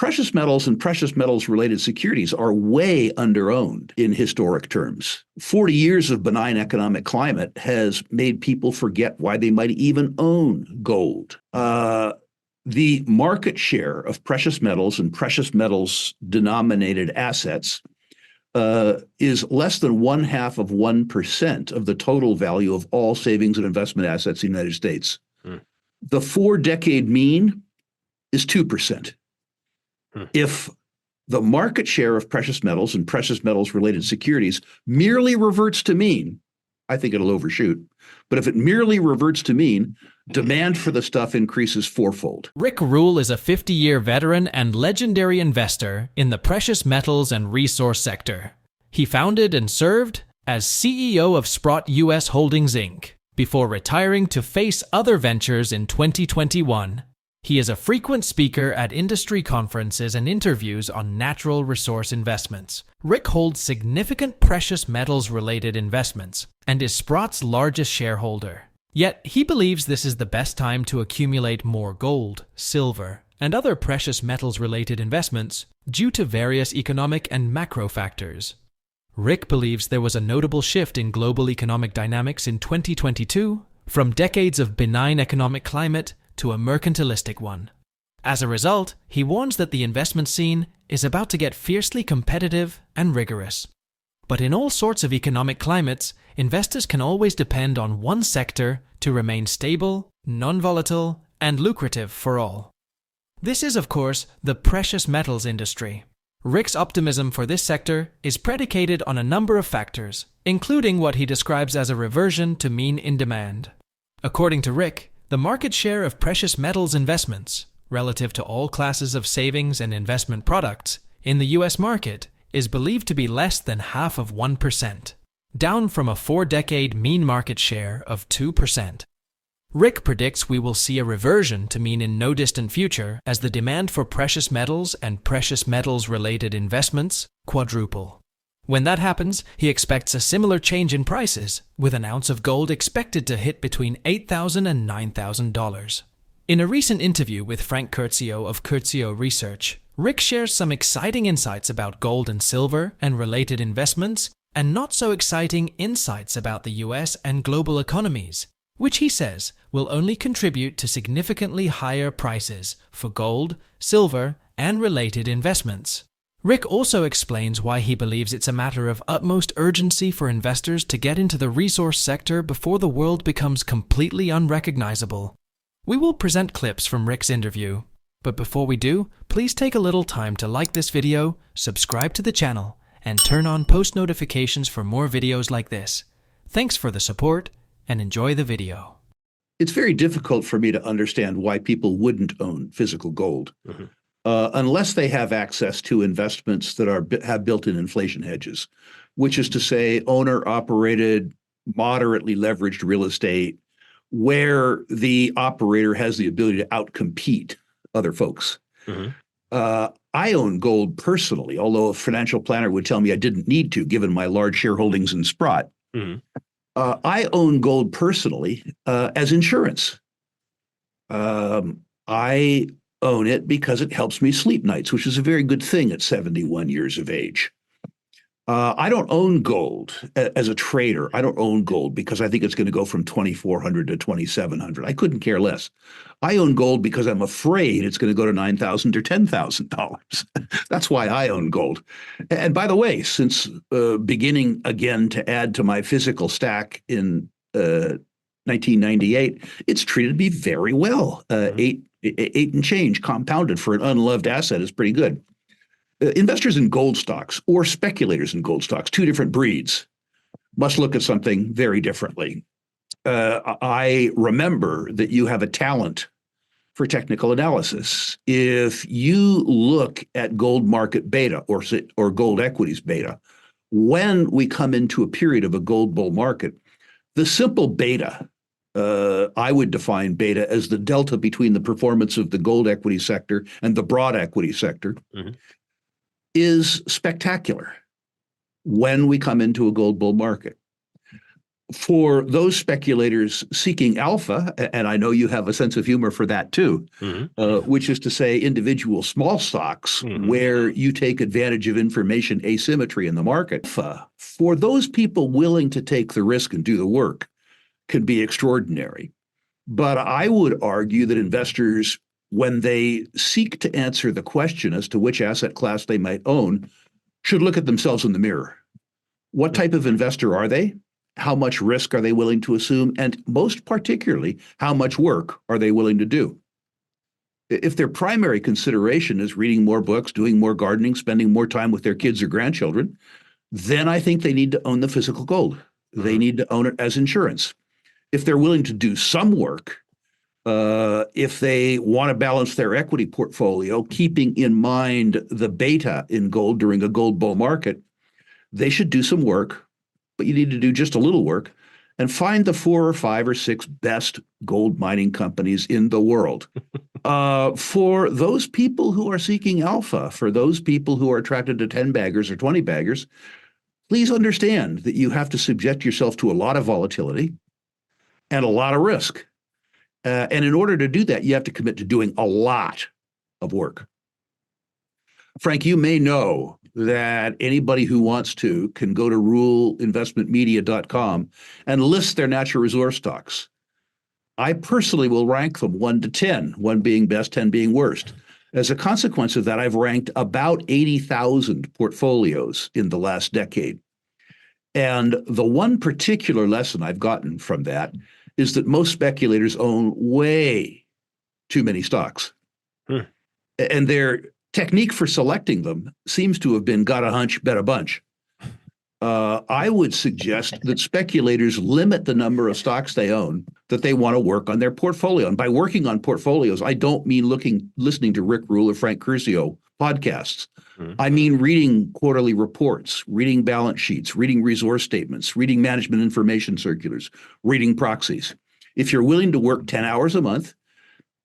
precious metals and precious metals related securities are way underowned in historic terms. 40 years of benign economic climate has made people forget why they might even own gold. The market share of precious metals and precious metals denominated assets is less than 0.5% of the total value of all savings and investment assets in the United States. The 4-decade mean is 2%. If the market share of precious metals and precious metals related securities merely reverts to mean, I think it'll overshoot. But if it merely reverts to mean, demand for the stuff increases fourfold. Ricke Rule is a 50-year veteran and legendary investor in the precious metals and resource sector. He founded and served as CEO of Sprott U.S. Holdings, Inc., before retiring to face other ventures in 2021. He is a frequent speaker at industry conferences and interviews on natural resource investments. Ricke holds significant precious metals-related investments and is Sprott's largest shareholder. Yet, he believes this is the best time to accumulate more gold, silver, and other precious metals-related investments due to various economic and macro factors. Ricke believes there was a notable shift in global economic dynamics in 2022 from decades of benign economic climate to a mercantilistic one. As a result, he warns that the investment scene is about to get fiercely competitive and rigorous. But in all sorts of economic climates, investors can always depend on one sector to remain stable, non-volatile, and lucrative for all. This is, of course, the precious metals industry. Ricke's optimism for this sector is predicated on a number of factors, including what he describes as a reversion to mean in demand. According to Ricke, the market share of precious metals investments, relative to all classes of savings and investment products, in the U.S. market is believed to be less than 0.5%, down from a 4-decade mean market share of 2%. Ricke predicts we will see a reversion to mean in no distant future as the demand for precious metals and precious metals-related investments quadruple. When that happens, he expects a similar change in prices, with an ounce of gold expected to hit between $8,000 and $9,000. In a recent interview with Frank Curcio of Curcio Research, Ricke shares some exciting insights about gold and silver and related investments, and not so exciting insights about the US and global economies, which he says will only contribute to significantly higher prices for gold, silver, and related investments. Ricke also explains why he believes it's a matter of utmost urgency for investors to get into the resource sector before the world becomes completely unrecognizable. We will present clips from Ricke's interview, but before we do, please take a little time to like this video, subscribe to the channel, and turn on post notifications for more videos like this. Thanks for the support, and enjoy the video. It's very difficult for me to understand why people wouldn't own physical gold. Unless they have access to investments that have built-in inflation hedges, which is to say owner-operated, moderately leveraged real estate where the operator has the ability to outcompete other folks. I own gold personally, although a financial planner would tell me I didn't need to, given my large shareholdings in Sprott. I own gold personally as insurance. I own it because it helps me sleep nights, which is a very good thing at 71 years of age. I don't own gold as a trader. I don't own gold because I think it's going to go from 2,400 to 2,700. I couldn't care less. I own gold because I'm afraid it's going to go to $9,000 or $10,000. That's why I own gold. And by the way, since beginning again to add to my physical stack in 1998, it's treated me very well. Eight and change compounded for an unloved asset is pretty good. Investors in gold stocks or speculators in gold stocks, two different breeds, must look at something very differently. I remember that you have a talent for technical analysis. If you look at gold market beta or gold equities beta, when we come into a period of a gold bull market, the simple beta, I would define beta as the delta between the performance of the gold equity sector and the broad equity sector, is spectacular when we come into a gold bull market. For those speculators seeking alpha, and I know you have a sense of humor for that too, which is to say individual small stocks where you take advantage of information asymmetry in the market, for those people willing to take the risk and do the work can be extraordinary. But I would argue that investors, when they seek to answer the question as to which asset class they might own, should look at themselves in the mirror. What type of investor are they? How much risk are they willing to assume? And most particularly, how much work are they willing to do? If their primary consideration is reading more books, doing more gardening, spending more time with their kids or grandchildren, then I think they need to own the physical gold. They need to own it as insurance. If they're willing to do some work, if they want to balance their equity portfolio, keeping in mind the beta in gold during a gold bull market, they should do some work, but you need to do just a little work and find the 4 or 5 or 6 best gold mining companies in the world. For those people who are seeking alpha, for those people who are attracted to 10 baggers or 20 baggers, please understand that you have to subject yourself to a lot of volatility and a lot of risk. And in order to do that, you have to commit to doing a lot of work. Frank, you may know that anybody who wants to can go to ruleinvestmentmedia.com and list their natural resource stocks. I personally will rank them 1 to 10, 1 being best, 10 being worst. As a consequence of that, I've ranked about 80,000 portfolios in the last decade. And the one particular lesson I've gotten from that is that most speculators own way too many stocks. And their technique for selecting them seems to have been got a hunch, bet a bunch. I would suggest that speculators limit the number of stocks they own that they want to work on their portfolio. And by working on portfolios, I don't mean listening to Ricke Rule or Frank Curcio podcasts. I mean reading quarterly reports, reading balance sheets, reading resource statements, reading management information circulars, reading proxies. If you're willing to work 10 hours a month,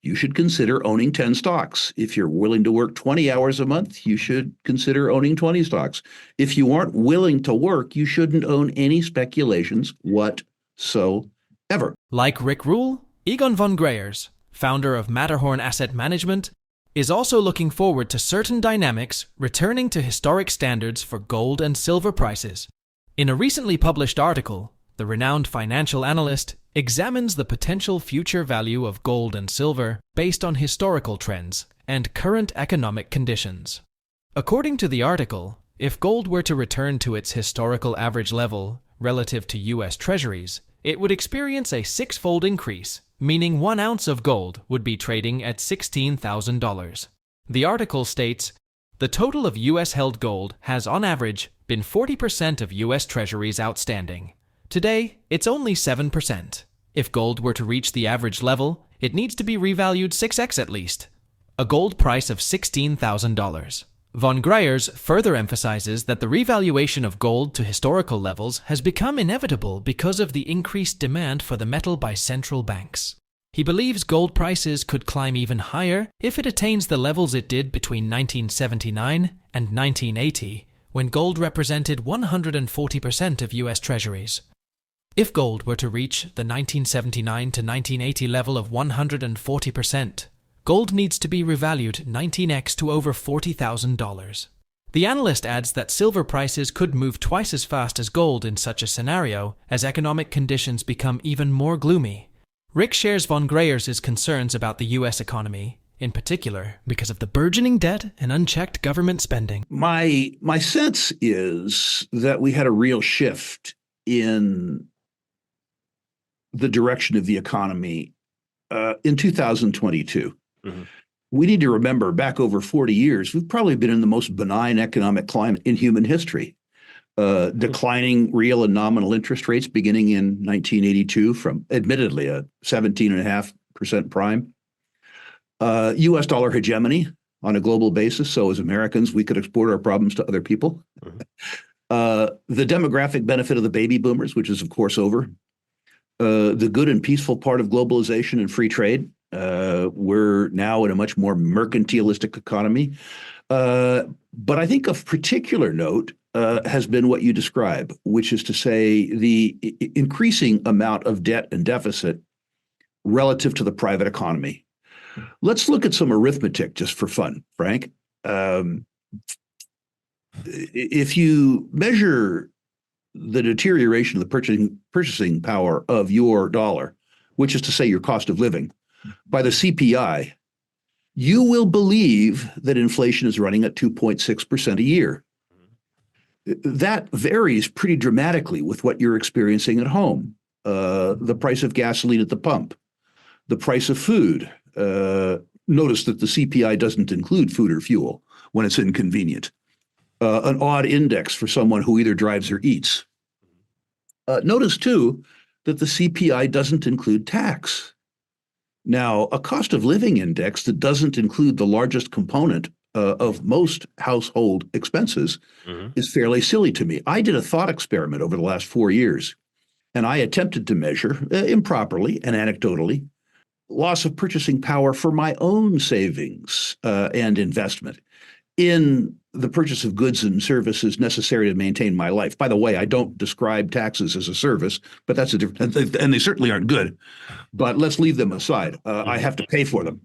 you should consider owning 10 stocks. If you're willing to work 20 hours a month, you should consider owning 20 stocks. If you aren't willing to work, you shouldn't own any speculations whatsoever. Like Ricke Rule, Egon von Greyers, founder of Matterhorn Asset Management, is also looking forward to certain dynamics returning to historic standards for gold and silver prices. In a recently published article, the renowned financial analyst examines the potential future value of gold and silver based on historical trends and current economic conditions. According to the article, if gold were to return to its historical average level relative to U.S. Treasuries, it would experience a 6-fold increase, meaning 1 ounce of gold would be trading at $16,000. The article states, the total of U.S. held gold has on average been 40% of U.S. Treasuries outstanding. Today, it's only 7%. If gold were to reach the average level, it needs to be revalued 6x at least, a gold price of $16,000. Von Greyers further emphasizes that the revaluation of gold to historical levels has become inevitable because of the increased demand for the metal by central banks. He believes gold prices could climb even higher if it attains the levels it did between 1979 and 1980, when gold represented 140% of U.S. Treasuries. If gold were to reach the 1979 to 1980 level of 140%, gold needs to be revalued 19x to over $40,000. The analyst adds that silver prices could move twice as fast as gold in such a scenario as economic conditions become even more gloomy. Rick shares von Greyers' concerns about the U.S. economy, in particular because of the burgeoning debt and unchecked government spending. My sense is that we had a real shift in the direction of the economy in 2022. We need to remember back over 40 years, we've probably been in the most benign economic climate in human history. Declining real and nominal interest rates beginning in 1982 from admittedly a 17.5% prime. U.S. dollar hegemony on a global basis. So as Americans, we could export our problems to other people. The demographic benefit of the baby boomers, which is of course over. The good and peaceful part of globalization and free trade. We're now in a much more mercantilistic economy. But I think of particular note has been what you describe, which is to say the increasing amount of debt and deficit relative to the private economy. Let's look at some arithmetic just for fun, Frank. If you measure the deterioration of the purchasing power of your dollar, which is to say your cost of living, by the CPI, you will believe that inflation is running at 2.6% a year. That varies pretty dramatically with what you're experiencing at home. The price of gasoline at the pump, the price of food. Notice that the CPI doesn't include food or fuel when it's inconvenient. An odd index for someone who either drives or eats. Notice, too, that the CPI doesn't include tax. Now, a cost of living index that doesn't include the largest component of most household expenses is fairly silly to me. I did a thought experiment over the last 4 years, and I attempted to measure, improperly and anecdotally, loss of purchasing power for my own savings and investment in the purchase of goods and services necessary to maintain my life. By the way, I don't describe taxes as a service, but that's a different, and they certainly aren't good. But let's leave them aside. I have to pay for them.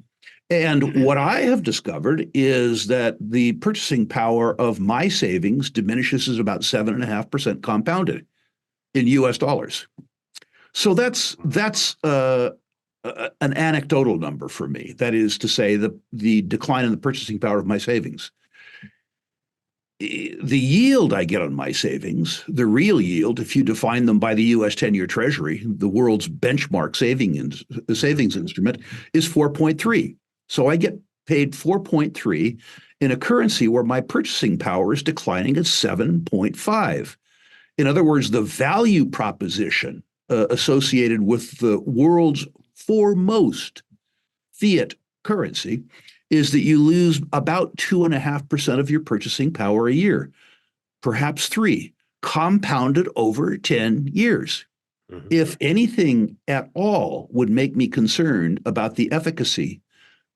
And what I have discovered is that the purchasing power of my savings diminishes at about 7.5% compounded in US dollars. So that's an anecdotal number for me. That is to say, the decline in the purchasing power of my savings. The yield I get on my savings, the real yield, if you define them by the U.S. 10-year Treasury, the world's benchmark savings instrument, is 4.3. So I get paid 4.3 in a currency where my purchasing power is declining at 7.5. In other words, the value proposition associated with the world's foremost fiat currency is that you lose about 2.5% of your purchasing power a year, perhaps 3, compounded over 10 years. If anything at all would make me concerned about the efficacy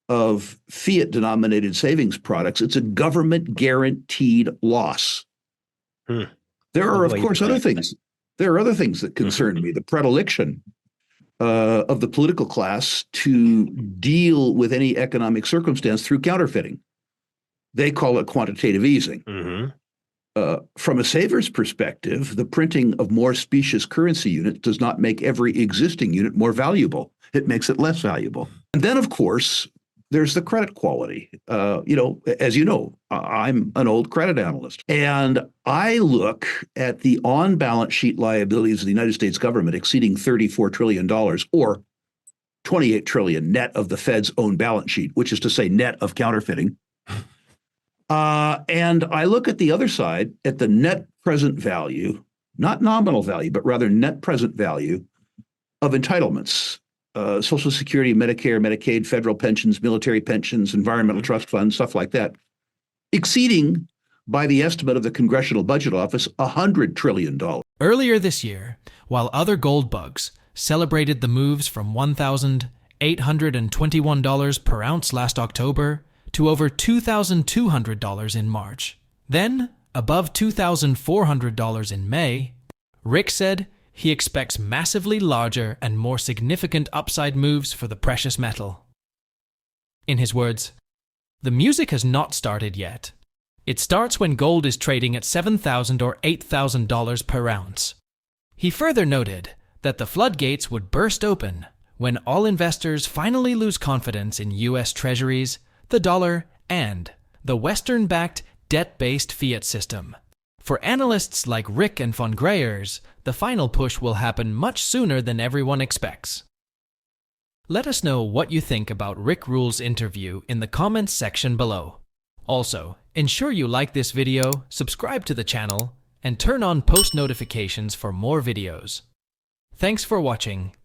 of fiat-denominated savings products, it's a government-guaranteed loss. There are, of course, other things. There are other things that concern me. The predilection of the political class to deal with any economic circumstance through counterfeiting. They call it quantitative easing. From a saver's perspective, the printing of more specious currency units does not make every existing unit more valuable. It makes it less valuable. And then, of course, there's the credit quality. As you know, I'm an old credit analyst, and I look at the on-balance sheet liabilities of the United States government exceeding $34 trillion, or $28 trillion net of the Fed's own balance sheet, which is to say net of counterfeiting. And I look at the other side, at the net present value, not nominal value, but rather net present value of entitlements. Social Security, Medicare, Medicaid, federal pensions, military pensions, environmental trust funds, stuff like that, exceeding, by the estimate of the Congressional Budget Office, $100 trillion. Earlier this year, while other gold bugs celebrated the moves from $1,821 per ounce last October to over $2,200 in March, then above $2,400 in May, Rick said he expects massively larger and more significant upside moves for the precious metal. In his words, "The music has not started yet. It starts when gold is trading at $7,000 or $8,000 per ounce." He further noted that the floodgates would burst open when all investors finally lose confidence in U.S. Treasuries, the dollar, and the Western-backed debt-based fiat system. For analysts like Rick and von Greyers, the final push will happen much sooner than everyone expects. Let us know what you think about Ricke Rule's interview in the comments section below. Also, ensure you like this video, subscribe to the channel, and turn on post notifications for more videos. Thanks for watching,